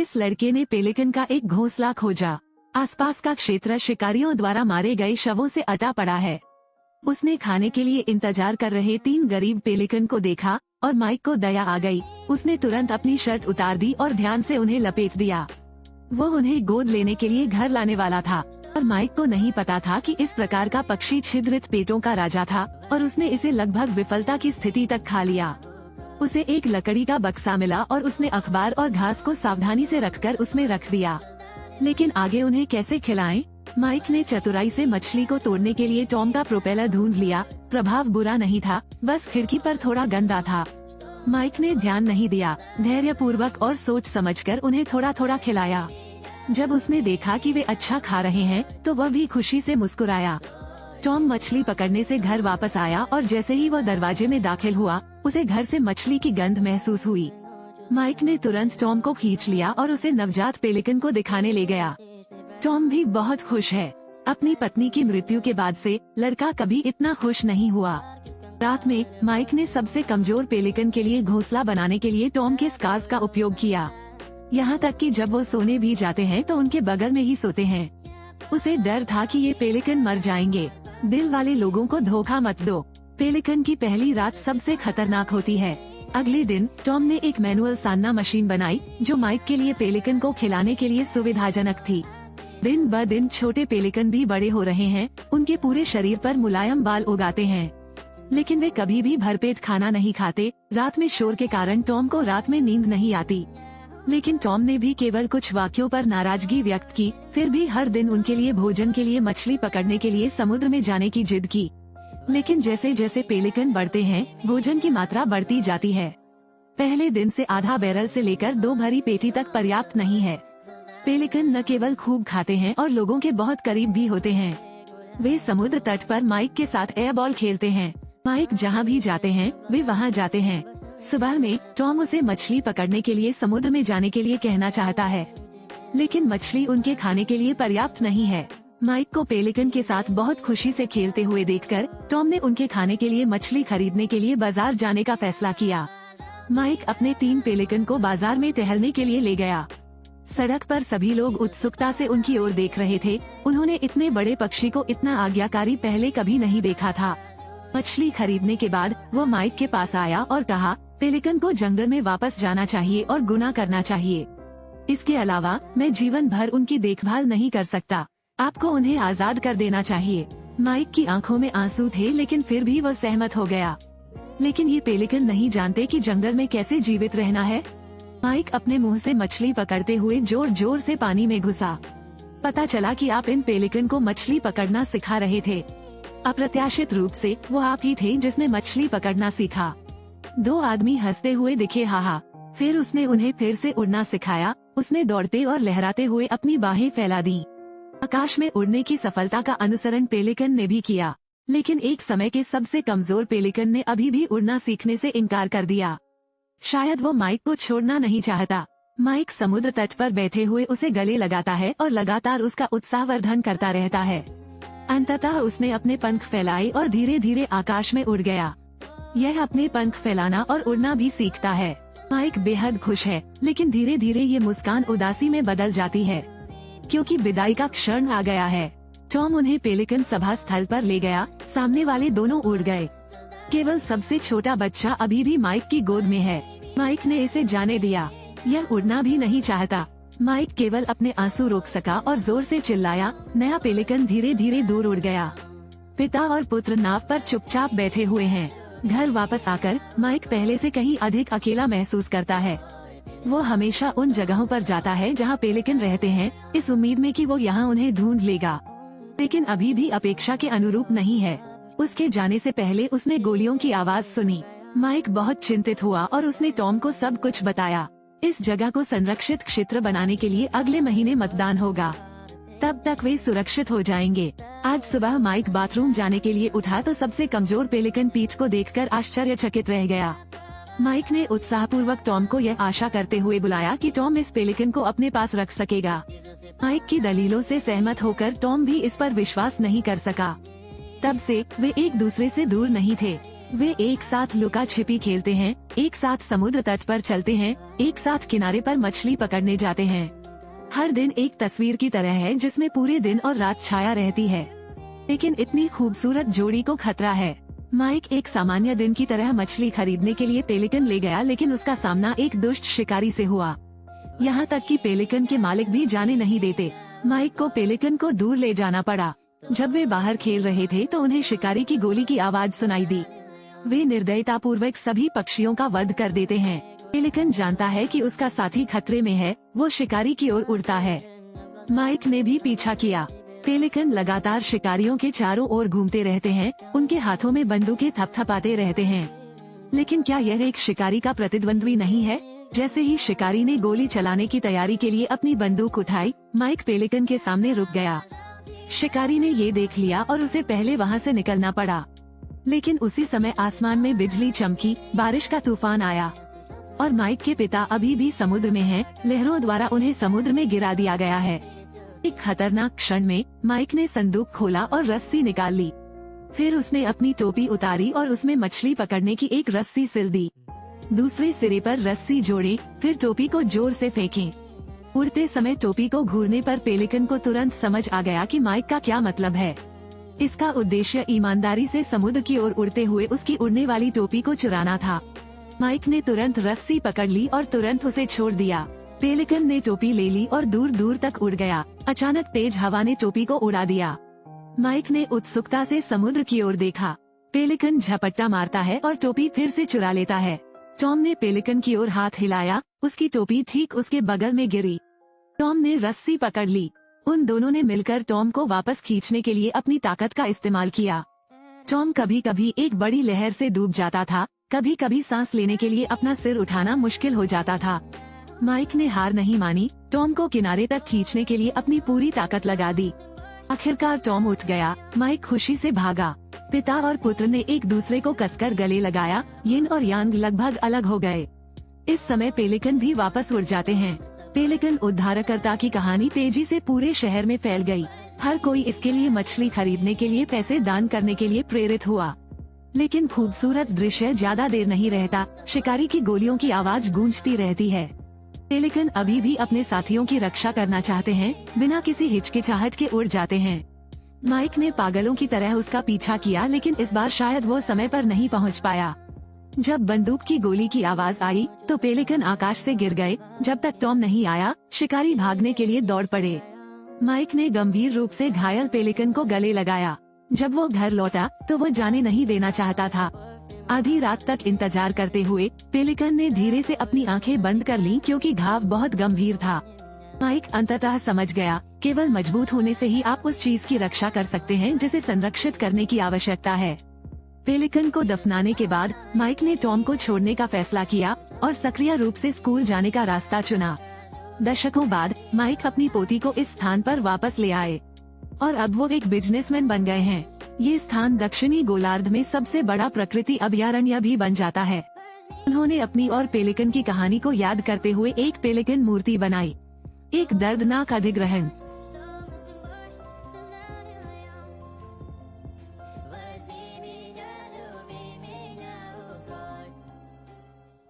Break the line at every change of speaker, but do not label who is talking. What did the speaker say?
इस लड़के ने पेलिकन का एक घोंसला खोजा। आसपास का क्षेत्र शिकारियों द्वारा मारे गए शवों से अटा पड़ा है। उसने खाने के लिए इंतजार कर रहे 3 गरीब पेलिकन को देखा और माइक को दया आ गई। उसने तुरंत अपनी शर्ट उतार दी और ध्यान से उन्हें लपेट दिया। वो उन्हें गोद लेने के लिए घर लाने वाला था और माइक को नहीं पता था कि इस प्रकार का पक्षी छिद्रित पेटों का राजा था और उसने इसे लगभग विफलता की स्थिति तक खा लिया। उसे एक लकड़ी का बक्सा मिला और उसने अखबार और घास को सावधानी से रखकर उसमें रख दिया। लेकिन आगे उन्हें कैसे खिलाएं? माइक ने चतुराई से मछली को तोड़ने के लिए टॉम का प्रोपेलर ढूंढ लिया। प्रभाव बुरा नहीं था, बस खिड़की पर थोड़ा गंदा था। माइक ने ध्यान नहीं दिया, धैर्यपूर्वक और सोच समझकर उन्हें थोड़ा थोड़ा खिलाया। जब उसने देखा कि वे अच्छा खा रहे हैं तो वह भी खुशी से मुस्कुराया। टॉम मछली पकड़ने से घर वापस आया और जैसे ही वह दरवाजे में दाखिल हुआ उसे घर से मछली की गंध महसूस हुई। माइक ने तुरंत टॉम को खींच लिया और उसे नवजात पेलिकन को दिखाने ले गया। टॉम भी बहुत खुश है। अपनी पत्नी की मृत्यु के बाद से लड़का कभी इतना खुश नहीं हुआ। रात में माइक ने सबसे कमजोर पेलिकन के लिए घोंसला बनाने के लिए टॉम के स्कार्फ का उपयोग किया। यहाँ तक कि जब वो सोने भी जाते हैं तो उनके बगल में ही सोते हैं। उसे डर था कि ये पेलिकन मर जाएंगे। दिल वाले लोगों को धोखा मत दो। पेलिकन की पहली रात सबसे खतरनाक होती है। अगले दिन टॉम ने एक मैनुअल सानना मशीन बनाई जो माइक के लिए पेलिकन को खिलाने के लिए सुविधाजनक थी। दिन ब दिन छोटे पेलिकन भी बड़े हो रहे हैं। उनके पूरे शरीर पर मुलायम बाल उगाते हैं, लेकिन वे कभी भी भरपेट खाना नहीं खाते। रात में शोर के कारण टॉम को रात में नींद नहीं आती, लेकिन टॉम ने भी केवल कुछ वाक्यों पर नाराजगी व्यक्त की। फिर भी हर दिन उनके लिए भोजन के लिए मछली पकड़ने के लिए समुद्र में जाने की जिद की। लेकिन जैसे जैसे पेलिकन बढ़ते हैं भोजन की मात्रा बढ़ती जाती है। पहले दिन से आधा बैरल से लेकर 2 भरी पेटी तक पर्याप्त नहीं है। पेलिकन न केवल खूब खाते हैं और लोगों के बहुत करीब भी होते हैं। वे समुद्र तट पर माइक के साथ एयर बॉल खेलते हैं। माइक जहाँ भी जाते हैं वे वहाँ जाते हैं। सुबह में टॉम उसे मछली पकड़ने के लिए समुद्र में जाने के लिए कहना चाहता है, लेकिन मछली उनके खाने के लिए पर्याप्त नहीं है। माइक को पेलिकन के साथ बहुत खुशी से खेलते हुए देखकर टॉम ने उनके खाने के लिए मछली खरीदने के लिए बाजार जाने का फैसला किया। माइक अपने 3 पेलिकन को बाजार में टहलने के लिए ले गया। सड़क पर सभी लोग उत्सुकता से उनकी ओर देख रहे थे। उन्होंने इतने बड़े पक्षी को इतना आज्ञाकारी पहले कभी नहीं देखा था। मछली खरीदने के बाद वो माइक के पास आया और कहा, पेलिकन को जंगल में वापस जाना चाहिए और गुना करना चाहिए। इसके अलावा मैं जीवन भर उनकी देखभाल नहीं कर सकता। आपको उन्हें आजाद कर देना चाहिए। माइक की आंखों में आंसू थे, लेकिन फिर भी वो सहमत हो गया। लेकिन ये पेलिकन नहीं जानते कि जंगल में कैसे जीवित रहना है। माइक अपने मुंह से मछली पकड़ते हुए जोर जोर से पानी में घुसा। पता चला कि आप इन पेलिकन को मछली पकड़ना सिखा रहे थे। अप्रत्याशित रूप से वो आप ही थे जिसने मछली पकड़ना सीखा। 2 आदमी हंसते हुए दिखे। हाहा। फिर उसने उन्हें फिर से उड़ना सिखाया। उसने दौड़ते और लहराते हुए अपनी बाहें फैला दी। आकाश में उड़ने की सफलता का अनुसरण पेलिकन ने भी किया, लेकिन एक समय के सबसे कमजोर पेलिकन ने अभी भी उड़ना सीखने से इनकार कर दिया। शायद वो माइक को छोड़ना नहीं चाहता। माइक समुद्र तट पर बैठे हुए उसे गले लगाता है और लगातार उसका उत्साहवर्धन करता रहता है। अंततः उसने अपने पंख फैलाए और धीरे धीरे आकाश में उड़ गया। यह अपने पंख फैलाना और उड़ना भी सीखता है। माइक बेहद खुश है, लेकिन धीरे धीरे ये मुस्कान उदासी में बदल जाती है, क्योंकि विदाई का क्षण आ गया है। टॉम उन्हें पेलिकन सभा स्थल पर ले गया। सामने वाले दोनों उड़ गए। केवल सबसे छोटा बच्चा अभी भी माइक की गोद में है। माइक ने इसे जाने दिया। यह उड़ना भी नहीं चाहता। माइक केवल अपने आंसू रोक सका और जोर से चिल्लाया। नया पेलिकन धीरे धीरे दूर उड़ गया। पिता और पुत्र नाव पर चुपचाप बैठे हुए हैं। घर वापस आकर माइक पहले से कहीं अधिक अकेला महसूस करता है। वो हमेशा उन जगहों पर जाता है जहाँ पेलिकन रहते हैं, इस उम्मीद में कि वो यहाँ उन्हें ढूंढ लेगा, लेकिन अभी भी अपेक्षा के अनुरूप नहीं है। उसके जाने से पहले उसने गोलियों की आवाज सुनी। माइक बहुत चिंतित हुआ और उसने टॉम को सब कुछ बताया। इस जगह को संरक्षित क्षेत्र बनाने के लिए अगले महीने मतदान होगा, तब तक वे सुरक्षित हो जाएंगे। आज सुबह माइक बाथरूम जाने के लिए उठा तो सबसे कमजोर पेलिकन पीठ को देखकर आश्चर्यचकित रह गया। माइक ने उत्साहपूर्वक टॉम को यह आशा करते हुए बुलाया कि टॉम इस पेलिकन को अपने पास रख सकेगा। माइक की दलीलों से सहमत होकर टॉम भी इस पर विश्वास नहीं कर सका। तब से वे एक दूसरे से दूर नहीं थे। वे एक साथ लुका छिपी खेलते हैं, एक साथ समुद्र तट पर चलते हैं, एक साथ किनारे पर मछली पकड़ने जाते हैं। हर दिन एक तस्वीर की तरह है जिसमें पूरे दिन और रात छाया रहती है। लेकिन इतनी खूबसूरत जोड़ी को खतरा है। माइक एक सामान्य दिन की तरह मछली खरीदने के लिए पेलिकन ले गया, लेकिन उसका सामना एक दुष्ट शिकारी से हुआ। यहाँ तक कि पेलिकन के मालिक भी जाने नहीं देते। माइक को पेलिकन को दूर ले जाना पड़ा। जब वे बाहर खेल रहे थे तो उन्हें शिकारी की गोली की आवाज सुनाई दी। वे निर्दयतापूर्वक सभी पक्षियों का वध कर देते हैं। पेलिकन जानता है कि उसका साथी खतरे में है। वो शिकारी की ओर उड़ता है। माइक ने भी पीछा किया। पेलिकन लगातार शिकारियों के चारों ओर घूमते रहते हैं, उनके हाथों में बंदूकें थपथपाते रहते हैं। लेकिन क्या यह एक शिकारी का प्रतिद्वंद्वी नहीं है? जैसे ही शिकारी ने गोली चलाने की तैयारी के लिए अपनी बंदूक उठाई, माइक पेलिकन के सामने रुक गया। शिकारी ने ये देख लिया और उसे पहले वहाँ से निकलना पड़ा। लेकिन उसी समय आसमान में बिजली चमकी, बारिश का तूफान आया और माइक के पिता अभी भी समुद्र में हैं। लहरों द्वारा उन्हें समुद्र में गिरा दिया गया है। एक खतरनाक क्षण में माइक ने संदूक खोला और रस्सी निकाल ली। फिर उसने अपनी टोपी उतारी और उसमें मछली पकड़ने की एक रस्सी सिल दी। दूसरे सिरे पर रस्सी जोड़े, फिर टोपी को जोर से फेंकें। उड़ते समय टोपी को घूरने पर पेलिकन को तुरंत समझ आ गया कि माइक का क्या मतलब है। इसका उद्देश्य ईमानदारी से समुद्र की ओर उड़ते हुए उसकी उड़ने वाली टोपी को चुराना था। माइक ने तुरंत रस्सी पकड़ ली और तुरंत उसे छोड़ दिया। पेलिकन ने टोपी ले ली और दूर दूर तक उड़ गया। अचानक तेज हवा ने टोपी को उड़ा दिया। माइक ने उत्सुकता से समुद्र की ओर देखा। पेलिकन झपट्टा मारता है और टोपी फिर से चुरा लेता है। टॉम ने पेलिकन की ओर हाथ हिलाया, उसकी टोपी ठीक उसके बगल में गिरी। टॉम ने रस्सी पकड़ ली। उन दोनों ने मिलकर टॉम को वापस खींचने के लिए अपनी ताकत का इस्तेमाल किया। टॉम कभी कभी एक बड़ी लहर से डूब जाता था, कभी कभी सांस लेने के लिए अपना सिर उठाना मुश्किल हो जाता था। माइक ने हार नहीं मानी, टॉम को किनारे तक खींचने के लिए अपनी पूरी ताकत लगा दी। आखिरकार टॉम उठ गया। माइक खुशी से भागा। पिता और पुत्र ने एक दूसरे को कसकर गले लगाया। यिन और यांग लगभग अलग हो गए। इस समय पेलिकन भी वापस उड़ जाते हैं। पेलिकन उद्धारकर्ता की कहानी तेजी से पूरे शहर में फैल गई। हर कोई इसके लिए मछली खरीदने के लिए पैसे दान करने के लिए प्रेरित हुआ। लेकिन खूबसूरत दृश्य ज्यादा देर नहीं रहता। शिकारी की गोलियों की आवाज गूंजती रहती है। पेलिकन अभी भी अपने साथियों की रक्षा करना चाहते हैं, बिना किसी हिचकिचाहट के उड़ जाते हैं। माइक ने पागलों की तरह उसका पीछा किया, लेकिन इस बार शायद वो समय पर नहीं पहुंच पाया। जब बंदूक की गोली की आवाज आई तो पेलिकन आकाश से गिर गए। जब तक टॉम नहीं आया, शिकारी भागने के लिए दौड़ पड़े। माइक ने गंभीर रूप से घायल पेलिकन को गले लगाया। जब वो घर लौटा तो वो जाने नहीं देना चाहता था। आधी रात तक इंतजार करते हुए पेलिकन ने धीरे से अपनी आंखें बंद कर लीं, क्योंकि घाव बहुत गंभीर था। माइक अंततः समझ गया, केवल मजबूत होने से ही आप उस चीज की रक्षा कर सकते हैं जिसे संरक्षित करने की आवश्यकता है। पेलिकन को दफनाने के बाद माइक ने टॉम को छोड़ने का फैसला किया और सक्रिय रूप से स्कूल जाने का रास्ता चुना। दशकों बाद माइक अपनी पोती को इस स्थान पर वापस ले आए और अब वो एक बिजनेसमैन बन गए हैं। ये स्थान दक्षिणी गोलार्ध में सबसे बड़ा प्रकृति अभयारण्य भी बन जाता है। उन्होंने अपनी और पेलिकन की कहानी को याद करते हुए एक पेलिकन मूर्ति बनाई। एक दर्दनाक अधिग्रहण।